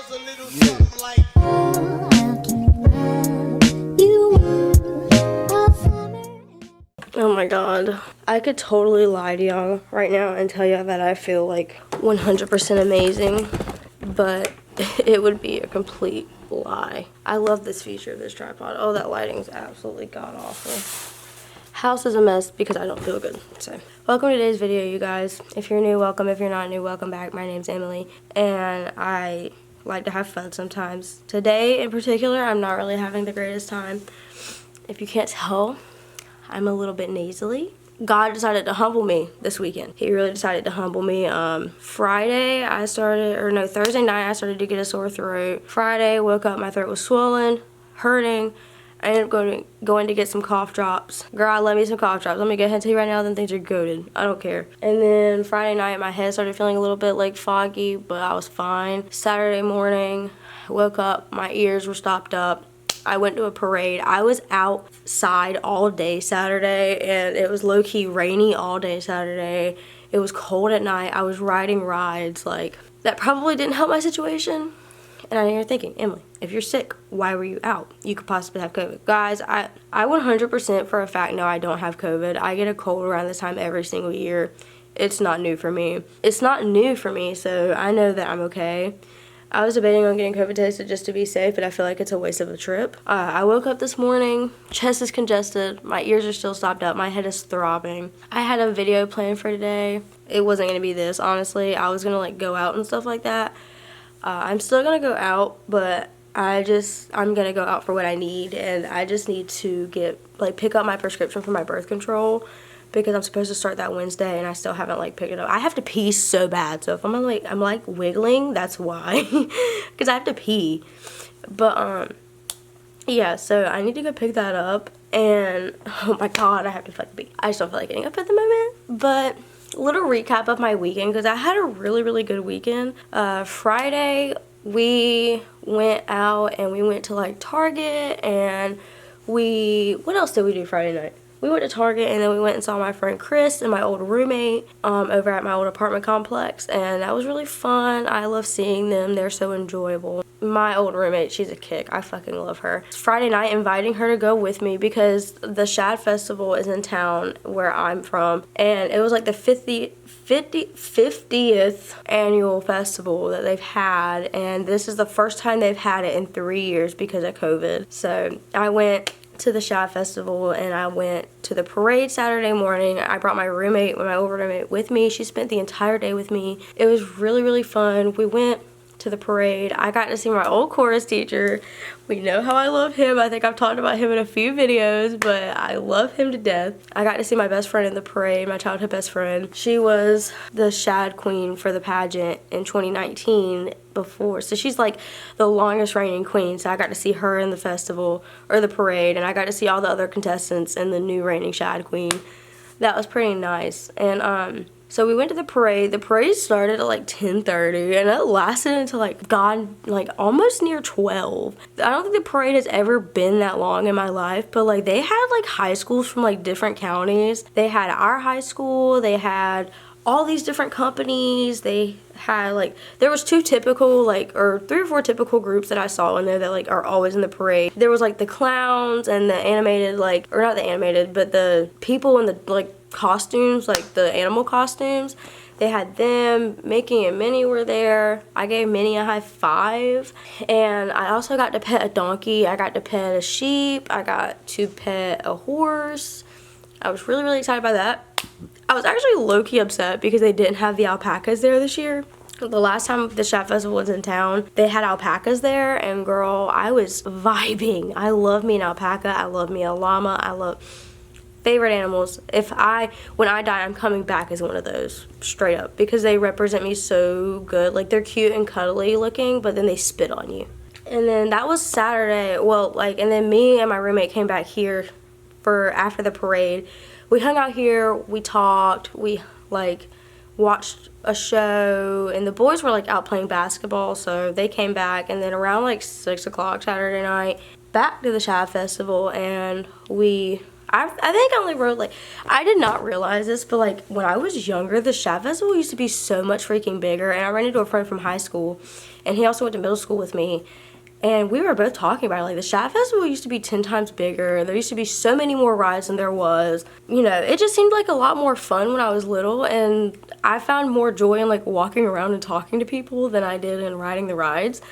goes a little something like. Oh my god. I could totally lie to y'all right now and tell y'all that I feel like 100% amazing, but it would be a complete lie. I love this feature of this tripod. Oh, that lighting's absolutely god awful. House is a mess because I don't feel good. So, welcome to today's video, you guys. If you're new, welcome. If you're not new, welcome back. My name's Emily, and I like to have fun sometimes. Today, in particular, I'm not really having the greatest time. If you can't tell, I'm a little bit nasally. God decided to humble me this weekend. He really decided to humble me. Thursday night I started to get a sore throat. Friday, woke up, my throat was swollen, hurting. I ended up going to get some cough drops. Girl, I love me some cough drops. Let me go ahead and tell you right now, them things are goated. I don't care. And then Friday night, my head started feeling a little bit like foggy, but I was fine. Saturday morning, I woke up, my ears were stopped up. I went to a parade. I was outside all day Saturday, and it was low-key rainy all day Saturday. It was cold at night. I was riding rides. Like, that probably didn't help my situation. And I know you're thinking, Emily, if you're sick, why were you out? You could possibly have COVID. Guys, I 100% for a fact know I don't have COVID. I get a cold around this time every single year. It's not new for me. It's not new for me, so I know that I'm okay. I was debating on getting COVID tested just to be safe, but I feel like it's a waste of a trip. I woke up this morning, chest is congested, my ears are still stopped up, my head is throbbing. I had a video planned for today. It wasn't going to be this, honestly. I was going to like go out and stuff like that. I'm still going to go out, but I'm going to go out for what I need, and I just need to pick up my prescription for my birth control, because I'm supposed to start that Wednesday and I still haven't picked it up. I have to pee so bad, so if I'm wiggling, that's why, because I have to pee. But yeah, so I need to go pick that up, and oh my god, I have to fucking pee. I just don't feel like getting up at the moment. But little recap of my weekend, because I had a really good weekend. Friday we went out and we went to Target, and what else did we do Friday night? We went to Target, and then we went and saw my friend Chris and my old roommate over at my old apartment complex, and that was really fun. I love seeing them. They're so enjoyable. My old roommate, she's a kick. I fucking love her. Friday night, inviting her to go with me because the Shad Festival is in town where I'm from, and it was like the 50th annual festival that they've had, and this is the first time they've had it in 3 years because of COVID. So I went to the Shad Festival, and I went to the parade Saturday morning. I brought my old roommate with me. She spent the entire day with me. It was really fun. We went to the parade. I got to see my old chorus teacher. We know how I love him. I think I've talked about him in a few videos, but I love him to death. I got to see my best friend in the parade, my childhood best friend. She was the Shad queen for the pageant in 2019 before. So she's like the longest reigning queen. So I got to see her in the festival, or the parade, and I got to see all the other contestants and the new reigning Shad queen. That was pretty nice. And so we went to the parade. The parade started at 10:30, and it lasted until almost near 12. I don't think the parade has ever been that long in my life, but they had high schools from different counties. They had our high school. They had all these different companies. They had there was two typical or 3 or 4 typical groups that I saw in there that are always in the parade. There was the clowns and the animated or not the animated, but the people in the costumes, the animal costumes. They had them. Mickey and Minnie were there. I gave Minnie a high five, and I also got to pet a donkey. I got to pet a sheep. I got to pet a horse. I was really excited by that. I was actually low-key upset because they didn't have the alpacas there this year. The last time the Shad Festival was in town, they had alpacas there, and girl, I was vibing. I love me an alpaca. I love me a llama. I love favorite animals. When I die, I'm coming back as one of those, straight up, because they represent me so good. They're cute and cuddly looking, but then they spit on you. And then that was Saturday. And then me and my roommate came back here for after the parade. We hung out here, we talked, we watched a show, and the boys were out playing basketball, so they came back. And then around 6 o'clock Saturday night, back to the Shad Festival, and I think I only rode like, I did not realize this, but like when I was younger, the Shaft Festival used to be so much freaking bigger. And I ran into a friend from high school, and he also went to middle school with me. And we were both talking about it, like the Shaft Festival used to be 10 times bigger. There used to be so many more rides than there was. You know, it just seemed like a lot more fun when I was little, and I found more joy in like walking around and talking to people than I did in riding the rides.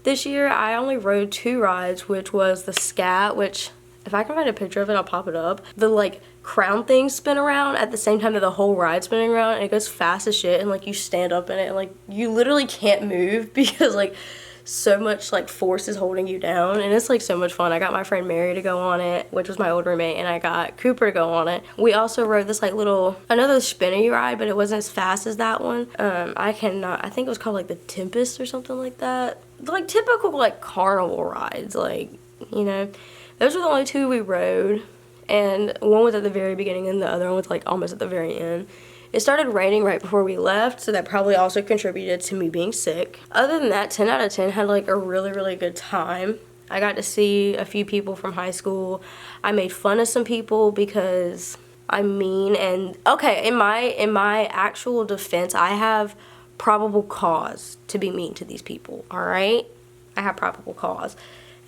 This year, I only rode 2 rides, which was the Scat, which if I can find a picture of it, I'll pop it up. The like crown things spin around at the same time that the whole ride's spinning around, and it goes fast as shit, and like you stand up in it and like you literally can't move because like so much like force is holding you down, and it's like so much fun. I got my friend Mary to go on it, which was my old roommate, and I got Cooper to go on it. We also rode this like little, another spinny ride, but it wasn't as fast as that one. I think it was called like the Tempest or something like that. Like typical like carnival rides, like, you know. Those were the only 2 we rode, and one was at the very beginning and the other one was like almost at the very end. It started raining right before we left, so that probably also contributed to me being sick. Other than that, 10 out of 10, had like a really, really good time. I got to see a few people from high school. I made fun of some people because I'm mean, and okay, in my actual defense, I have probable cause to be mean to these people, all right? I have probable cause,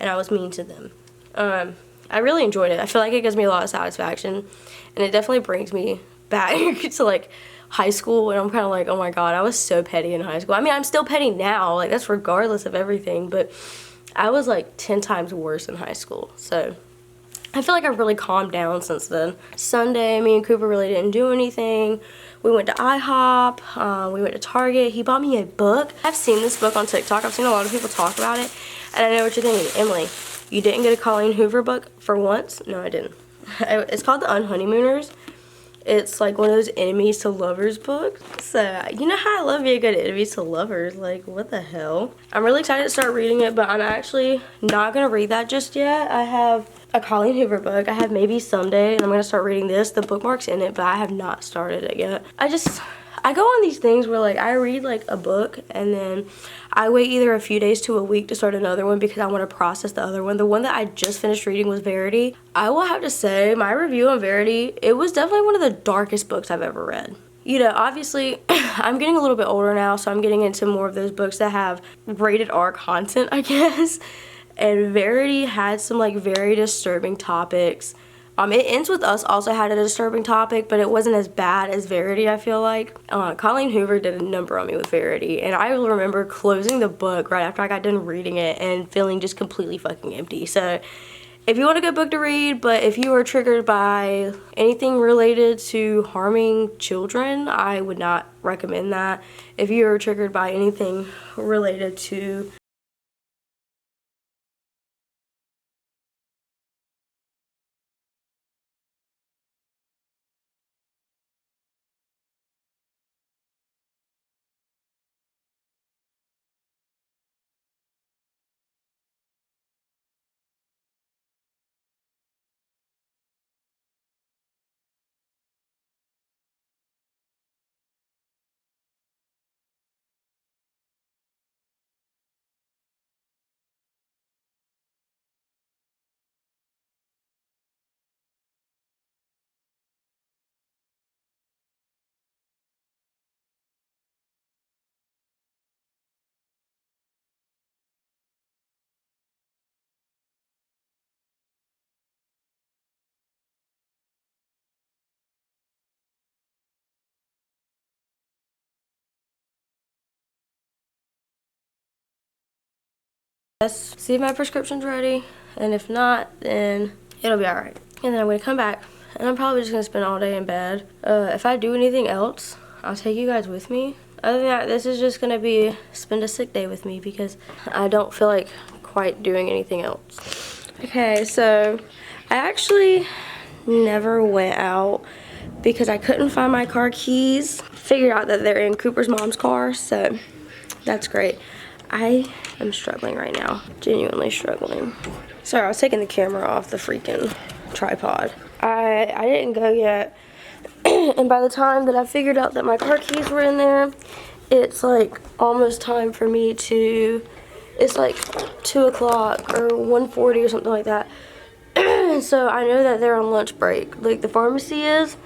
and I was mean to them. I really enjoyed it. I feel like it gives me a lot of satisfaction, and it definitely brings me back to like high school, and I'm kind of like, oh my god, I was so petty in high school. I mean, I'm still petty now, like that's regardless of everything, but I was like 10 times worse in high school. So I feel like I've really calmed down since then. Sunday, me and Cooper really didn't do anything. We went to IHOP, we went to Target. He bought me a book. I've seen this book on TikTok. I've seen a lot of people talk about it, and I know what you're thinking. Emily, you didn't get a Colleen Hoover book for once? No, I didn't. It's called The Unhoneymooners. It's like one of those enemies to lovers books. So, you know how I love me a good enemies to lovers. Like, what the hell? I'm really excited to start reading it, but I'm actually not going to read that just yet. I have a Colleen Hoover book. I have Maybe Someday, and I'm going to start reading this. The bookmark's in it, but I have not started it yet. I go on these things where like I read like a book and then I wait either a few days to a week to start another one because I want to process the other one. The one that I just finished reading was Verity. I will have to say my review on Verity, it was definitely one of the darkest books I've ever read. You know, obviously I'm getting a little bit older now, so I'm getting into more of those books that have rated R content, I guess. And Verity had some like very disturbing topics. It Ends With Us also had a disturbing topic, but it wasn't as bad as Verity, I feel like. Colleen Hoover did a number on me with Verity, and I remember closing the book right after I got done reading it and feeling just completely fucking empty. So if you want a good book to read, but if you are triggered by anything related to harming children, I would not recommend that. If you are triggered by anything related to see if my prescription's ready, and if not, then it'll be alright. And then I'm gonna come back, and I'm probably just gonna spend all day in bed. If I do anything else, I'll take you guys with me. Other than that, this is just gonna be spend a sick day with me because I don't feel like quite doing anything else. Okay, so I actually never went out because I couldn't find my car keys. Figured out that they're in Cooper's mom's car, so that's great. I am struggling right now, genuinely struggling. Sorry, I was taking the camera off the freaking tripod. I didn't go yet, and by the time that I figured out that my car keys were in there, it's like almost time for me to, it's like 2 o'clock or 1:40 or something like that. So I know that they're on lunch break, like the pharmacy is.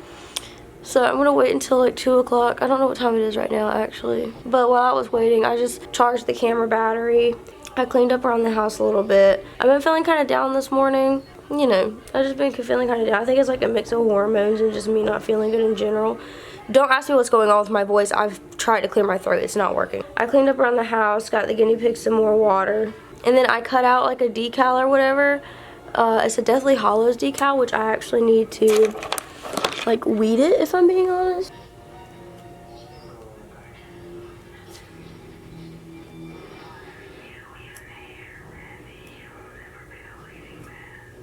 So I'm gonna wait until like 2 o'clock. I don't know what time it is right now actually. But while I was waiting, I just charged the camera battery. I cleaned up around the house a little bit. I've been feeling kind of down this morning. You know, I've just been feeling kind of down. I think it's like a mix of hormones and just me not feeling good in general. Don't ask me what's going on with my voice. I've tried to clear my throat. It's not working. I cleaned up around the house, got the guinea pig some more water. And then I cut out like a decal or whatever. It's a Deathly Hallows decal, which I actually need to like weed it, if I'm being honest.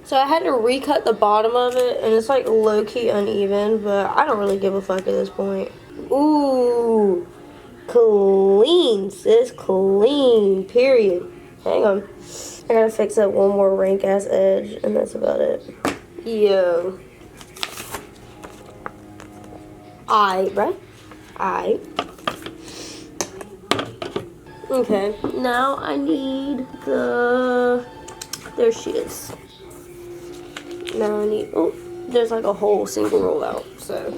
So I had to recut the bottom of it, and it's like low-key uneven, but I don't really give a fuck at this point. Ooh, clean, sis, clean, period. Hang on, I gotta fix up one more rank-ass edge, and that's about it. Yo. Aight, bruh. Aight. Okay, now I need the, there she is. Now I need, oh, there's like a whole single roll out, so.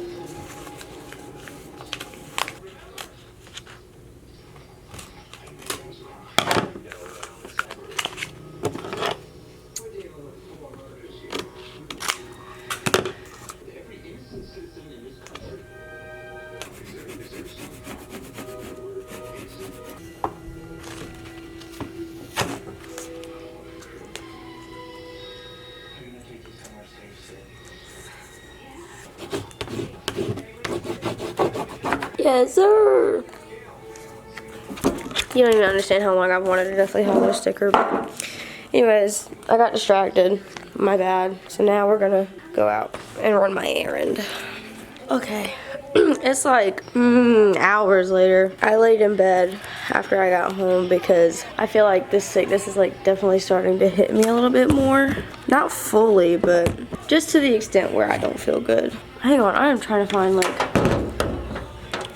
Yes, sir. You don't even understand how long I've wanted a Deathly Hallows sticker. But anyways, I got distracted. My bad. So now we're gonna go out and run my errand. Okay. It's like hours later. I laid in bed after I got home because I feel like this sickness is like definitely starting to hit me a little bit more. Not fully, but just to the extent where I don't feel good. Hang on, I am trying to find like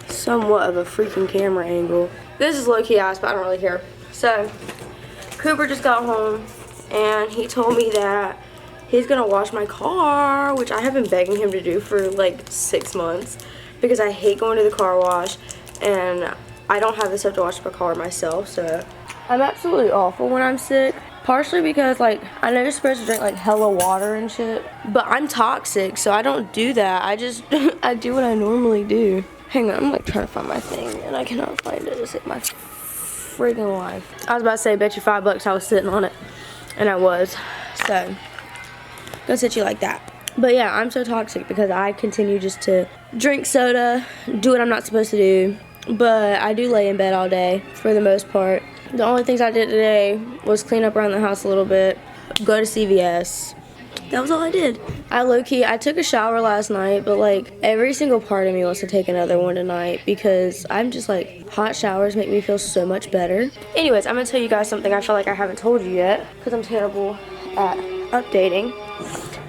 somewhat of a freaking camera angle. This is low-key ass, but I don't really care. So, Cooper just got home, and he told me that he's gonna wash my car, which I have been begging him to do for like 6 months, because I hate going to the car wash, and I don't have the stuff to wash my car myself, so I'm absolutely awful when I'm sick. Partially because, like, I know you're supposed to drink, like, hella water and shit, but I'm toxic, so I don't do that. I just, I do what I normally do. Hang on, I'm like trying to find my thing and I cannot find it to save my friggin' life. I was about to say, bet you $5 I was sitting on it. And I was. So, gonna sit you like that. But yeah, I'm so toxic because I continue just to drink soda, do what I'm not supposed to do. But I do lay in bed all day for the most part. The only things I did today was clean up around the house a little bit, go to CVS. That was all I did. I took a shower last night, but like every single part of me wants to take another one tonight because I'm just like, hot showers make me feel so much better. Anyways, I'm gonna tell you guys something I feel like I haven't told you yet because I'm terrible at updating.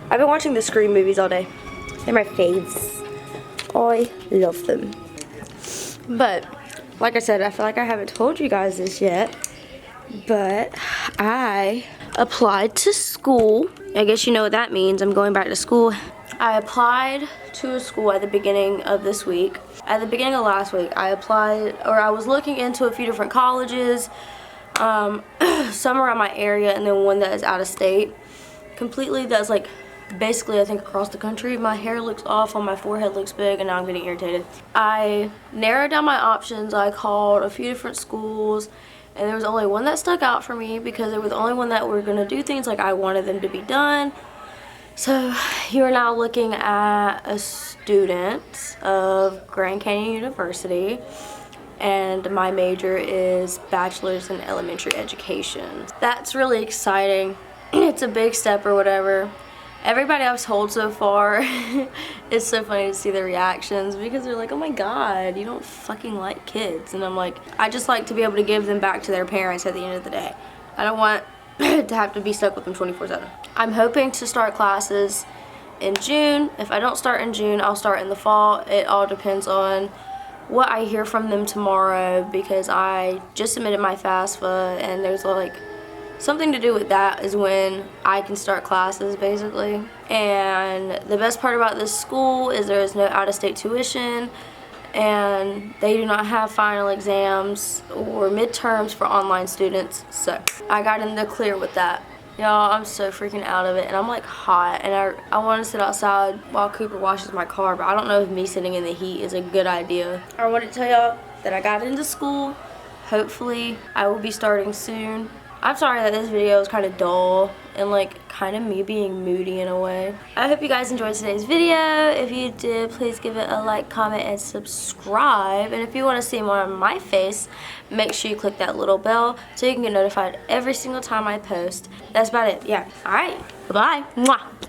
I've been watching the Scream movies all day. They're my faves. I love them. But like I said, I feel like I haven't told you guys this yet, but I applied to school. I guess you know what that means. I'm going back to school. I applied to a school at the beginning of this week. At the beginning of last week, I applied, or I was looking into a few different colleges, some around my area and then one that is out of state. Completely, that's like basically I think across the country. My hair looks awful, my forehead looks big, and now I'm getting irritated. I narrowed down my options. I called a few different schools, and there was only one that stuck out for me because it was the only one that were gonna do things like I wanted them to be done. So you're now looking at a student of Grand Canyon University, and my major is bachelor's in elementary education. That's really exciting. It's a big step or whatever. Everybody I've told so far, it's so funny to see their reactions because they're like, oh my god, you don't fucking like kids. And I'm like, I just like to be able to give them back to their parents at the end of the day. I don't want to have to be stuck with them 24/7. I'm hoping to start classes in June. If I don't start in June, I'll start in the fall. It all depends on what I hear from them tomorrow because I just submitted my FAFSA and there's like something to do with that is when I can start classes, basically. And the best part about this school is there is no out-of-state tuition, and they do not have final exams or midterms for online students. So I got in the clear with that. Y'all, I'm so freaking out of it, and I'm like hot, and I want to sit outside while Cooper washes my car, but I don't know if me sitting in the heat is a good idea. I wanted to tell y'all that I got into school. Hopefully I will be starting soon. I'm sorry that this video is kind of dull and like kind of me being moody in a way. I hope you guys enjoyed today's video. If you did, please give it a like, comment, and subscribe. And if you want to see more of my face, make sure you click that little bell so you can get notified every single time I post. That's about it. Yeah. Alright. Bye-bye. Mwah.